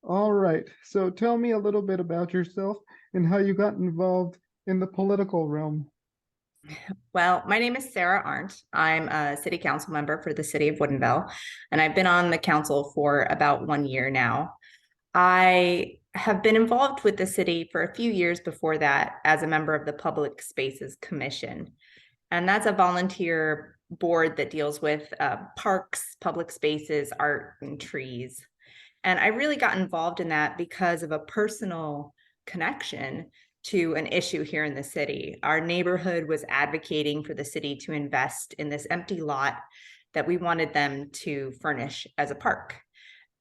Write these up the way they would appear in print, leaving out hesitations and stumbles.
All right. So tell me a little bit about yourself and how you got involved in the political realm. Well, my name is Sarah Arndt. I'm a city council member for the City of Woodinville, and I've been on the council for about 1 year now. I have been involved with the city for a few years before that as a member of the Public Spaces Commission. And that's a volunteer board that deals with parks, public spaces, art, and trees. And I really got involved in that because of a personal connection to an issue here in the city. Our neighborhood was advocating for the city to invest in this empty lot that we wanted them to furnish as a park.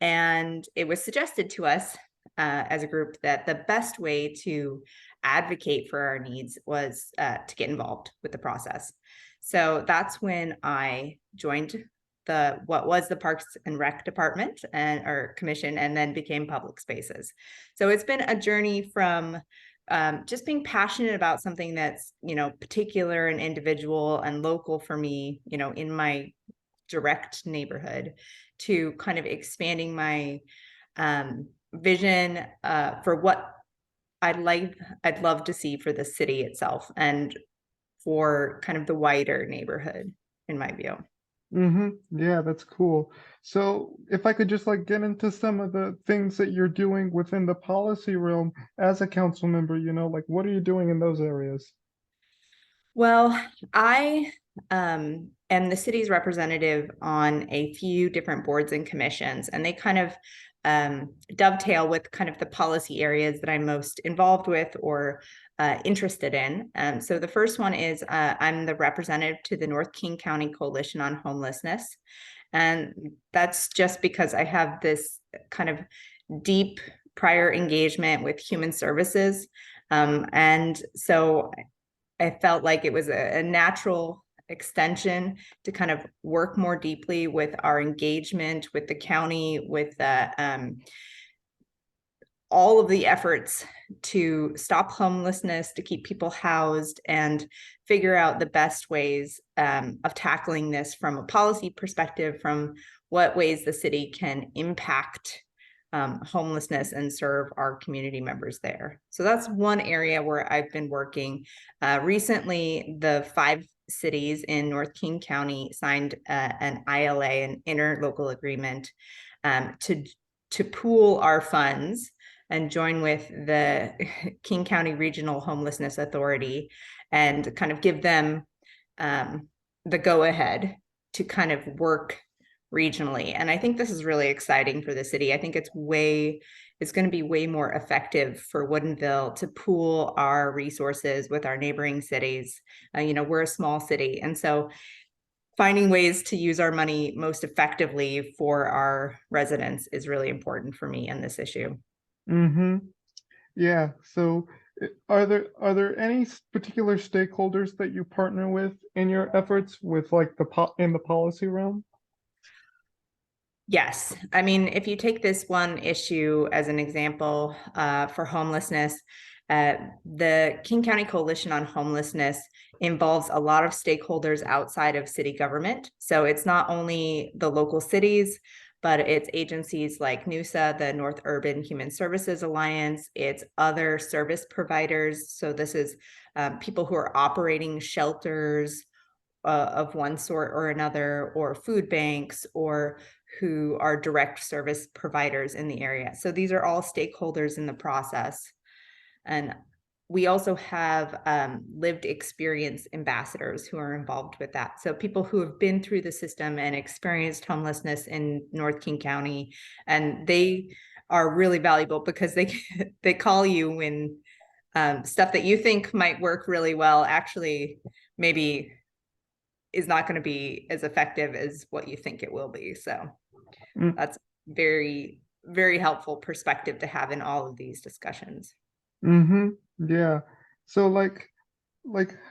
And it was suggested to us as a group that the best way to advocate for our needs was to get involved with the process. So that's when I joined the what was the Parks and Rec department and or commission, and then became Public Spaces. So it's been a journey from just being passionate about something that's particular and individual and local for me, in my direct neighborhood, to kind of expanding my vision for what I'd love to see for the city itself and for kind of the wider neighborhood, in my view. Yeah, that's cool. So if I could just like get into some of the things that you're doing within the policy realm as a council member, like what are you doing in those areas? Well, I am the city's representative on a few different boards and commissions, and they kind of dovetail with kind of the policy areas that I'm most involved with or interested in. So the first one is I'm the representative to the North King County Coalition on Homelessness. And that's just because I have this kind of deep prior engagement with human services. And so I felt like it was a natural extension to kind of work more deeply with our engagement with the county, with all of the efforts to stop homelessness, to keep people housed, and figure out the best ways of tackling this from a policy perspective, from what ways the city can impact homelessness and serve our community members there. So that's one area where I've been working. Recently, the 5 cities in North King County signed an ILA, an interlocal agreement, to pool our funds and join with the King County Regional Homelessness Authority and kind of give them the go ahead to kind of work regionally. And I think this is really exciting for the city. I think it's going to be way more effective for Woodinville to pool our resources with our neighboring cities. We're a small city. And so finding ways to use our money most effectively for our residents is really important for me in this issue. Mm-hmm. Yeah. So are there any particular stakeholders that you partner with in your efforts with like in the policy realm? Yes. I mean, if you take this one issue as an example for homelessness, the King County Coalition on Homelessness involves a lot of stakeholders outside of city government. So it's not only the local cities, but it's agencies like NUSA, the North Urban Human Services Alliance. It's other service providers. So this is people who are operating shelters of one sort or another, or food banks, or who are direct service providers in the area. So these are all stakeholders in the process. And we also have lived experience ambassadors who are involved with that. So people who have been through the system and experienced homelessness in North King County, and they are really valuable because they call you when stuff that you think might work really well actually maybe is not going to be as effective as what you think it will be. So that's very, very helpful perspective to have in all of these discussions. Mm-hmm. Yeah. So like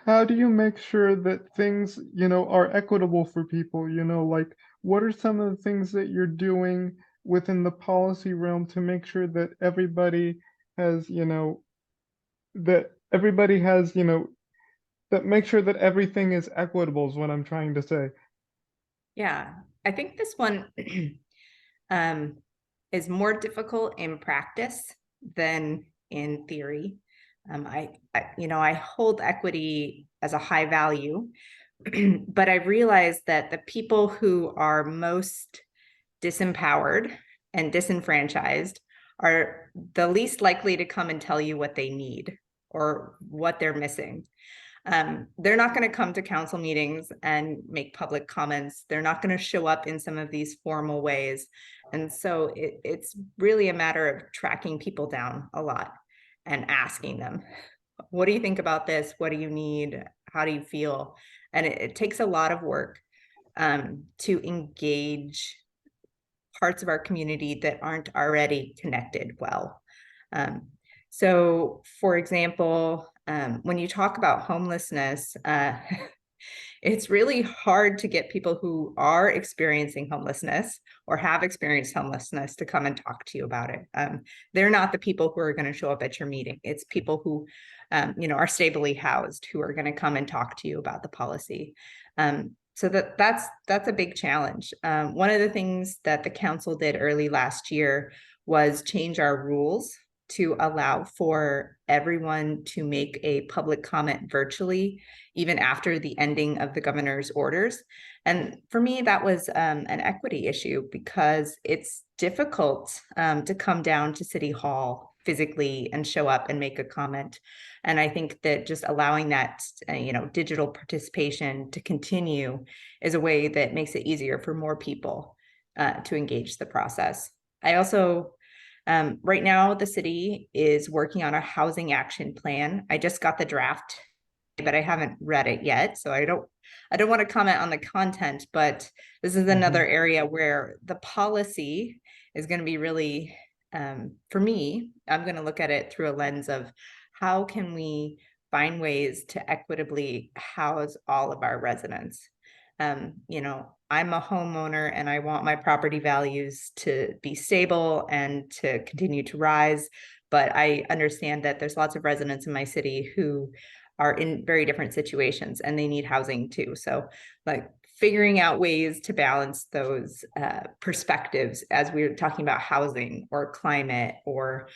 how do you make sure that things, are equitable for people? Like what are some of the things that you're doing within the policy realm to make sure that everybody has, that everybody has, that make sure that everything is equitable is what I'm trying to say. Yeah, I think this one, um, is more difficult in practice than in theory. I hold equity as a high value, but I realized that the people who are most disempowered and disenfranchised are the least likely to come and tell you what they need or what they're missing. They're not going to come to council meetings and make public comments. They're not going to show up in some of these formal ways. And so it's really a matter of tracking people down a lot and asking them, what do you think about this? What do you need? How do you feel? And it takes a lot of work to engage parts of our community that aren't already connected well. Um, so, for example, when you talk about homelessness, it's really hard to get people who are experiencing homelessness or have experienced homelessness to come and talk to you about it. They're not the people who are going to show up at your meeting. It's people who, are stably housed who are going to come and talk to you about the policy. So that's a big challenge. One of the things that the council did early last year was change our rules to allow for everyone to make a public comment virtually, even after the ending of the governor's orders. And for me, that was an equity issue because it's difficult to come down to City Hall physically and show up and make a comment. And I think that just allowing that, digital participation to continue is a way that makes it easier for more people to engage the process. I also right now, the city is working on a housing action plan. I just got the draft, but I haven't read it yet. So I don't want to comment on the content, but this is another area where the policy is going to be really, for me, I'm going to look at it through a lens of how can we find ways to equitably house all of our residents. I'm a homeowner and I want my property values to be stable and to continue to rise. But I understand that there's lots of residents in my city who are in very different situations and they need housing too. So like figuring out ways to balance those perspectives as we were talking about housing or climate or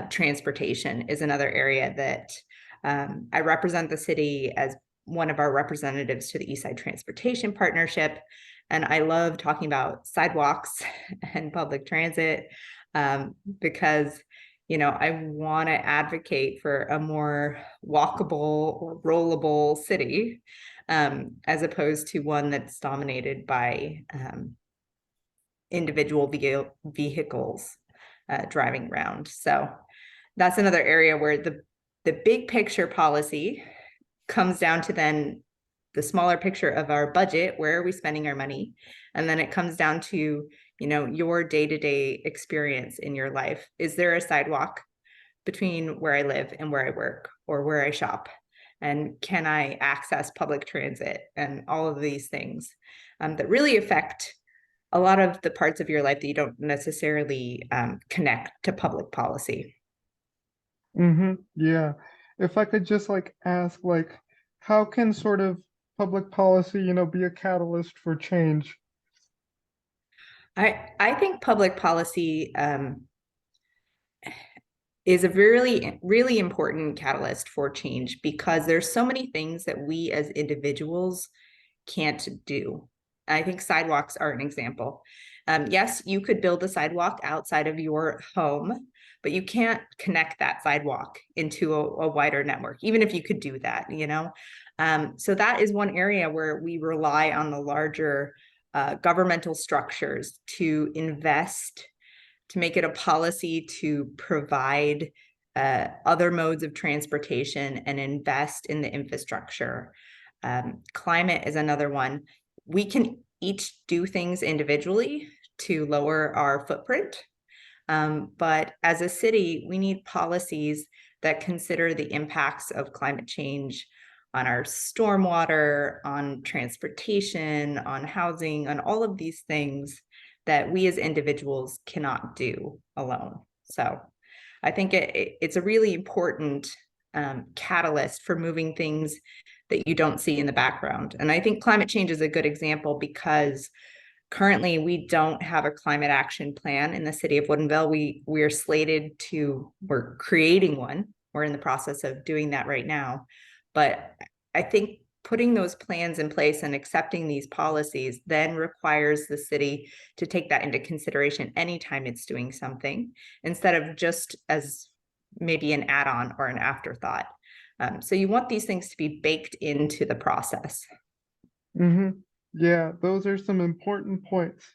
transportation is another area that I represent the city as one of our representatives to the Eastside Transportation Partnership. And I love talking about sidewalks and public transit because, I want to advocate for a more walkable or rollable city as opposed to one that's dominated by individual vehicles driving around. So that's another area where the big picture policy comes down to then the smaller picture of our budget. Where are we spending our money? And then it comes down to, your day-to-day experience in your life. Is there a sidewalk between where I live and where I work or where I shop? And can I access public transit and all of these things that really affect a lot of the parts of your life that you don't necessarily connect to public policy? Yeah. If I could just ask, how can sort of public policy, be a catalyst for change? I think public policy is a really, really important catalyst for change because there's so many things that we as individuals can't do. I think sidewalks are an example. Yes, you could build a sidewalk outside of your home, but you can't connect that sidewalk into a wider network, even if you could do that. So that is one area where we rely on the larger governmental structures to invest, to make it a policy to provide other modes of transportation and invest in the infrastructure. Climate is another one. We can each do things individually to lower our footprint. But as a city, we need policies that consider the impacts of climate change on our stormwater, on transportation, on housing, on all of these things that we as individuals cannot do alone. So I think it's a really important catalyst for moving things that you don't see in the background. And I think climate change is a good example because Currently, we don't have a climate action plan in the city of Woodinville. We're slated to, we're creating one. We're in the process of doing that right now. But I think putting those plans in place and accepting these policies then requires the city to take that into consideration anytime it's doing something, instead of just as maybe an add-on or an afterthought. So you want these things to be baked into the process. Yeah, those are some important points.